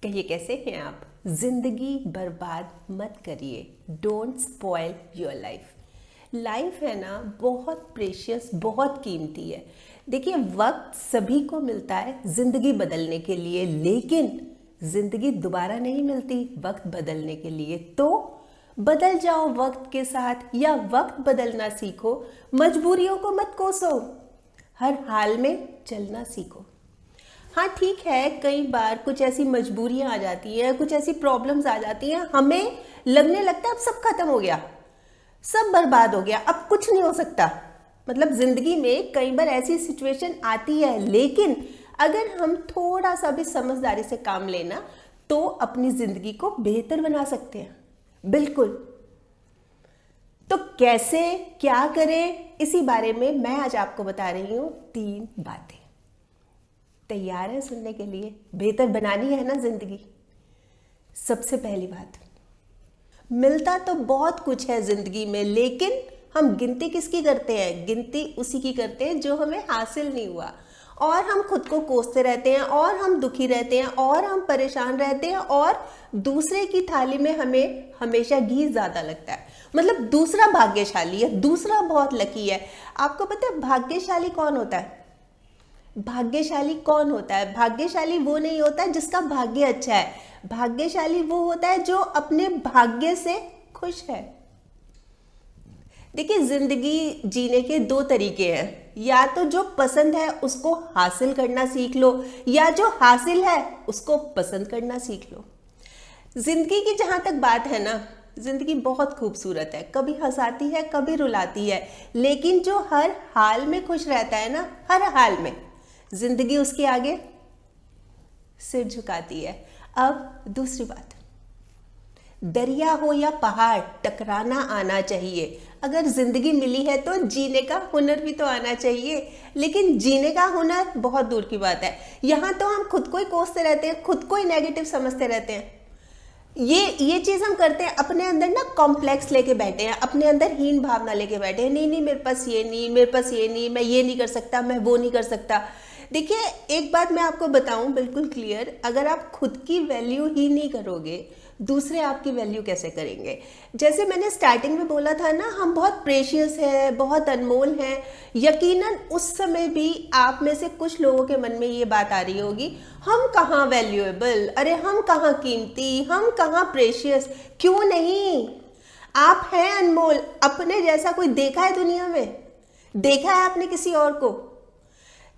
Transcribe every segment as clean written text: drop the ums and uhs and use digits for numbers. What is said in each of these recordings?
कहिए कैसे हैं आप। जिंदगी बर्बाद मत करिए, don't spoil your life. Life है ना बहुत प्रेशियस, बहुत कीमती है। देखिए वक्त सभी को मिलता है जिंदगी बदलने के लिए, लेकिन जिंदगी दोबारा नहीं मिलती वक्त बदलने के लिए। तो बदल जाओ वक्त के साथ या वक्त बदलना सीखो, मजबूरियों को मत कोसो, हर हाल में चलना सीखो। हाँ ठीक है, कई बार कुछ ऐसी मजबूरियां आ जाती हैं, कुछ ऐसी प्रॉब्लम्स आ जाती हैं, हमें लगने लगता है अब सब खत्म हो गया, सब बर्बाद हो गया, अब कुछ नहीं हो सकता। मतलब जिंदगी में कई बार ऐसी सिचुएशन आती है, लेकिन अगर हम थोड़ा सा भी समझदारी से काम लेना तो अपनी जिंदगी को बेहतर बना सकते हैं। बिल्कुल। तो कैसे, क्या करें, इसी बारे में मैं आज आपको बता रही हूं 3 बातें। तैयार है सुनने के लिए? बेहतर बनानी है ना जिंदगी। सबसे पहली बात, मिलता तो बहुत कुछ है जिंदगी में, लेकिन हम गिनती किसकी करते हैं? गिनती उसी की करते हैं जो हमें हासिल नहीं हुआ, और हम खुद को कोसते रहते हैं, और हम दुखी रहते हैं, और हम परेशान रहते हैं, और दूसरे की थाली में हमें हमेशा घी ज्यादा लगता है। मतलब दूसरा भाग्यशाली है, दूसरा बहुत लकी है। आपको पता है भाग्यशाली कौन होता है? भाग्यशाली कौन होता है? भाग्यशाली वो नहीं होता जिसका भाग्य अच्छा है, भाग्यशाली वो होता है जो अपने भाग्य से खुश है। देखिए जिंदगी जीने के 2 तरीके हैं, या तो जो पसंद है उसको हासिल करना सीख लो, या जो हासिल है उसको पसंद करना सीख लो। जिंदगी की जहां तक बात है ना, जिंदगी बहुत खूबसूरत है, कभी हंसाती है कभी रुलाती है, लेकिन जो हर हाल में खुश रहता है ना, हर हाल में, जिंदगी उसके आगे सिर झुकाती है। अब दूसरी बात, दरिया हो या पहाड़, टकराना आना चाहिए। अगर जिंदगी मिली है तो जीने का हुनर भी तो आना चाहिए, लेकिन जीने का हुनर बहुत दूर की बात है। यहां तो हम खुद को ही कोसते रहते हैं, खुद को ही नेगेटिव समझते रहते हैं। ये चीज हम करते हैं, अपने अंदर ना कॉम्प्लेक्स लेके बैठे हैं, अपने अंदर हीन भावना लेके बैठे हैं। नहीं मेरे पास ये नहीं, मेरे पास ये नहीं, मैं ये नहीं कर सकता, मैं वो नहीं कर सकता। देखिए एक बात मैं आपको बताऊं बिल्कुल क्लियर, अगर आप खुद की वैल्यू ही नहीं करोगे, दूसरे आपकी वैल्यू कैसे करेंगे? जैसे मैंने स्टार्टिंग में बोला था ना, हम बहुत प्रेशियस हैं, बहुत अनमोल हैं। यकीनन उस समय भी आप में से कुछ लोगों के मन में ये बात आ रही होगी, हम कहाँ वैल्यूएबल, अरे हम कहाँ कीमती, हम कहाँ प्रेशियस। क्यों नहीं, आप हैं अनमोल। अपने जैसा कोई देखा है दुनिया में? देखा है आपने किसी और को?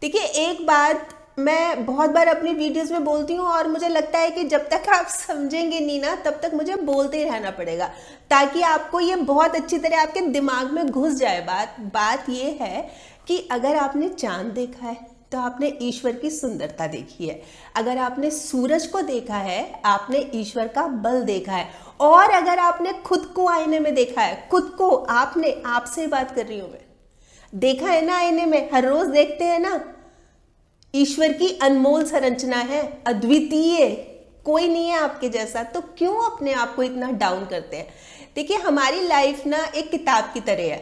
देखिए एक बात मैं बहुत बार अपनी वीडियोस में बोलती हूँ, और मुझे लगता है कि जब तक आप समझेंगे नहीं ना, तब तक मुझे बोलते ही रहना पड़ेगा, ताकि आपको ये बहुत अच्छी तरह आपके दिमाग में घुस जाए। बात ये है कि अगर आपने चांद देखा है तो आपने ईश्वर की सुंदरता देखी है, अगर आपने सूरज को देखा है आपने ईश्वर का बल देखा है, और अगर आपने खुद को आईने में देखा है, खुद को, आपने, आपसे बात कर रही हूं मैं, देखा है ना आईने में, हर रोज देखते हैं ना। ईश्वर की अनमोल संरचना है, अद्वितीय, कोई नहीं है आपके जैसा, तो क्यों अपने आप को इतना डाउन करते हैं? देखिए हमारी लाइफ ना एक किताब की तरह है,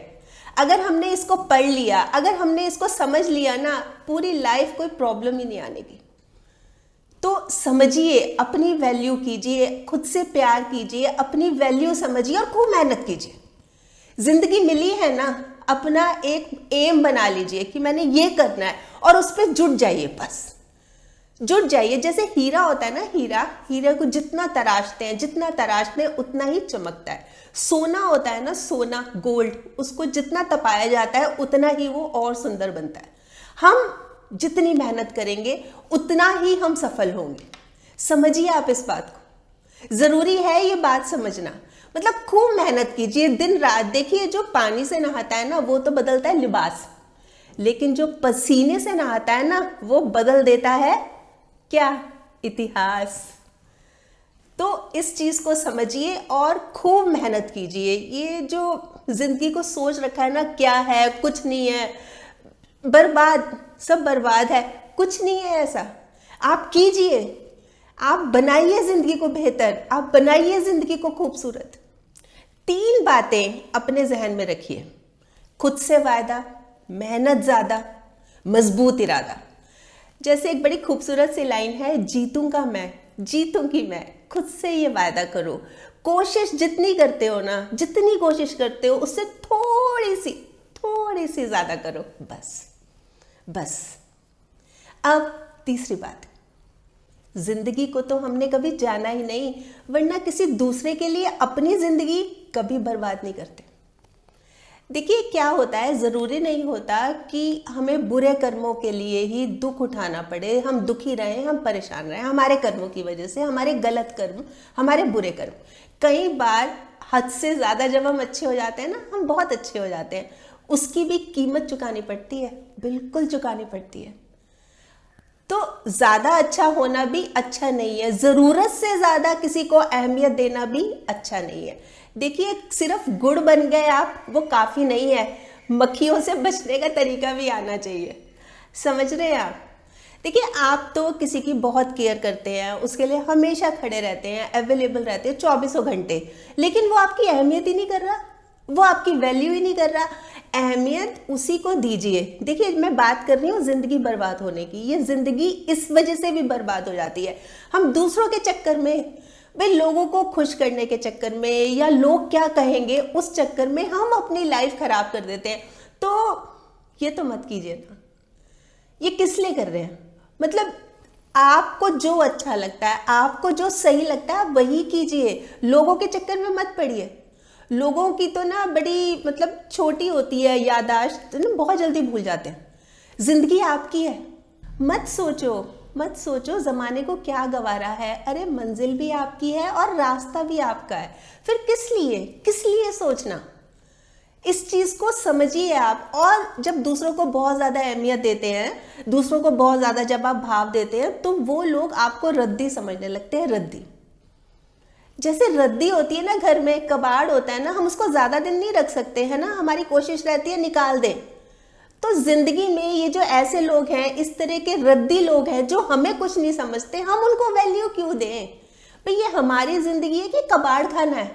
अगर हमने इसको पढ़ लिया, अगर हमने इसको समझ लिया ना, पूरी लाइफ कोई प्रॉब्लम ही नहीं आने की। तो समझिए, अपनी वैल्यू कीजिए, खुद से प्यार कीजिए, अपनी वैल्यू समझिए और खूब मेहनत कीजिए। जिंदगी मिली है ना, अपना एक एम बना लीजिए कि मैंने ये करना है, और उस पर जुट जाइए, बस जुट जाइए। जैसे हीरा होता है ना, हीरा को जितना तराशते हैं उतना ही चमकता है। सोना होता है ना, सोना, गोल्ड, उसको जितना तपाया जाता है उतना ही वो और सुंदर बनता है। हम जितनी मेहनत करेंगे उतना ही हम सफल होंगे। समझिए आप इस बात को, जरूरी है ये बात समझना। मतलब खूब मेहनत कीजिए दिन रात। देखिए जो पानी से नहाता है ना, वो तो बदलता है लिबास, लेकिन जो पसीने से नहाता है ना, वो बदल देता है क्या? इतिहास। तो इस चीज को समझिए और खूब मेहनत कीजिए। ये जो जिंदगी को सोच रखा है ना, क्या है, कुछ नहीं है, बर्बाद, सब बर्बाद है, कुछ नहीं है ऐसा। आप कीजिए, आप बनाइए जिंदगी को बेहतर, आप बनाइए जिंदगी को खूबसूरत। 3 बातें अपने जहन में रखिए, खुद से वायदा, मेहनत ज्यादा, मजबूत इरादा। जैसे एक बड़ी खूबसूरत सी लाइन है, जीतूंगा मैं जीतूंगी मैं, खुद से ये वायदा करो। कोशिश जितनी करते हो ना, जितनी कोशिश करते हो उससे थोड़ी सी ज्यादा करो, बस। अब तीसरी बात, जिंदगी को तो हमने कभी जाना ही नहीं, वरना किसी दूसरे के लिए अपनी जिंदगी कभी बर्बाद नहीं करते। देखिए क्या होता है, ज़रूरी नहीं होता कि हमें बुरे कर्मों के लिए ही दुख उठाना पड़े, हम दुखी रहें, हम परेशान रहें हमारे कर्मों की वजह से, हमारे गलत कर्म, हमारे बुरे कर्म। कई बार हद से ज़्यादा जब हम अच्छे हो जाते हैं ना, हम बहुत अच्छे हो जाते हैं, उसकी भी कीमत चुकानी पड़ती है, बिल्कुल चुकानी पड़ती है। तो ज़्यादा अच्छा होना भी अच्छा नहीं है, ज़रूरत से ज़्यादा किसी को अहमियत देना भी अच्छा नहीं है। देखिए सिर्फ गुड़ बन गए आप, वो काफ़ी नहीं है, मक्खियों से बचने का तरीका भी आना चाहिए, समझ रहे हैं आप। देखिए आप तो किसी की बहुत केयर करते हैं, उसके लिए हमेशा खड़े रहते हैं, अवेलेबल रहते हैं 24 घंटे, लेकिन वो आपकी अहमियत ही नहीं कर रहा, वो आपकी वैल्यू ही नहीं कर रहा। अहमियत उसी को दीजिए। देखिए मैं बात कर रही हूँ जिंदगी बर्बाद होने की, ये जिंदगी इस वजह से भी बर्बाद हो जाती है, हम दूसरों के चक्कर में, भाई लोगों को खुश करने के चक्कर में, या लोग क्या कहेंगे उस चक्कर में हम अपनी लाइफ खराब कर देते हैं। तो ये तो मत कीजिए ना, ये किस लिए कर रहे हैं? मतलब आपको जो अच्छा लगता है, आपको जो सही लगता है वही कीजिए, लोगों के चक्कर में मत पड़िए। लोगों की तो ना बड़ी मतलब छोटी होती है याददाश्त, ना बहुत जल्दी भूल जाते हैं। जिंदगी आपकी है, मत सोचो जमाने को क्या गवारा है। अरे मंजिल भी आपकी है और रास्ता भी आपका है, फिर किस लिए सोचना। इस चीज को समझिए आप। और जब दूसरों को बहुत ज्यादा अहमियत देते हैं, दूसरों को बहुत ज्यादा जब आप भाव देते हैं, तो वो लोग आपको रद्दी समझने लगते हैं। रद्दी जैसे रद्दी होती है ना, घर में कबाड़ होता है ना, हम उसको ज्यादा दिन नहीं रख सकते हैं ना, हमारी कोशिश रहती है निकाल दें। तो जिंदगी में ये जो ऐसे लोग हैं, इस तरह के रद्दी लोग हैं जो हमें कुछ नहीं समझते, हम उनको वैल्यू क्यों दें? भाई ये हमारी जिंदगी है कि कबाड़ खाना है?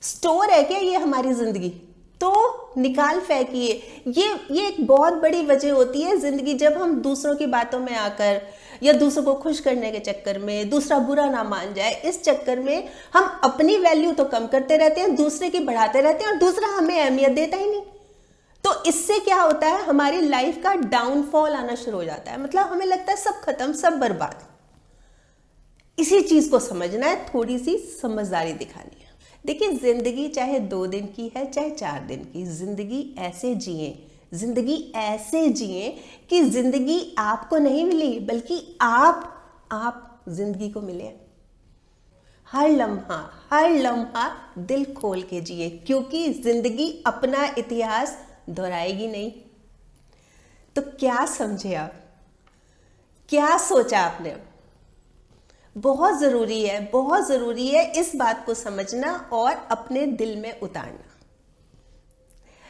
स्टोर है क्या ये हमारी जिंदगी? तो निकाल फेंकिए। ये एक बहुत बड़ी वजह होती है जिंदगी, जब हम दूसरों की बातों में आकर या दूसरों को खुश करने के चक्कर में, दूसरा बुरा ना मान जाए इस चक्कर में हम अपनी वैल्यू तो कम करते रहते हैं, दूसरे की बढ़ाते रहते हैं, और दूसरा हमें अहमियत देता ही नहीं। तो इससे क्या होता है, हमारी लाइफ का डाउनफॉल आना शुरू हो जाता है। मतलब हमें लगता है सब खत्म, सब बर्बाद। इसी चीज को समझना है, थोड़ी सी समझदारी दिखानी है। देखिए जिंदगी चाहे 2 दिन की है चाहे 4 दिन की, जिंदगी ऐसे जिए कि जिंदगी आपको नहीं मिली, बल्कि आप जिंदगी को मिले। हर लम्हा दिल खोल के जिए, क्योंकि जिंदगी अपना इतिहास दोहराएगी नहीं। तो क्या समझे आप, क्या सोचा आपने? बहुत ज़रूरी है इस बात को समझना और अपने दिल में उतारना।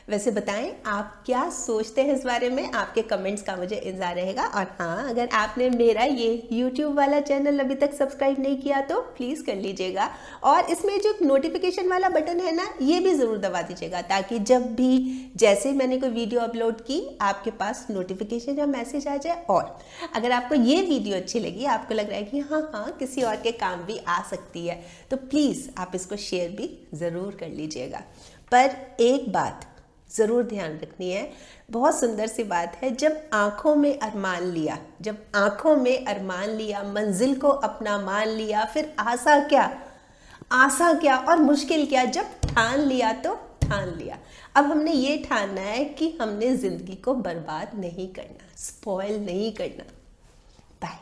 वैसे बताएं आप क्या सोचते हैं इस बारे में, आपके कमेंट्स का मुझे इंतजार रहेगा। और हाँ, अगर आपने मेरा ये YouTube वाला चैनल अभी तक सब्सक्राइब नहीं किया तो प्लीज़ कर लीजिएगा, और इसमें जो नोटिफिकेशन वाला बटन है ना, ये भी ज़रूर दबा दीजिएगा, ताकि जब भी जैसे मैंने कोई वीडियो अपलोड की आपके पास नोटिफिकेशन या मैसेज आ जाए। और अगर आपको ये वीडियो अच्छी लगी, आपको लग रहा है कि हाँ किसी और के काम भी आ सकती है, तो प्लीज़ आप इसको शेयर भी ज़रूर कर लीजिएगा। पर एक बात ज़रूर ध्यान रखनी है, बहुत सुंदर सी बात है, जब आँखों में अरमान लिया, मंजिल को अपना मान लिया, फिर आशा क्या और मुश्किल क्या, जब ठान लिया तो ठान लिया। अब हमने ये ठानना है कि हमने ज़िंदगी को बर्बाद नहीं करना, स्पॉइल नहीं करना। बाय।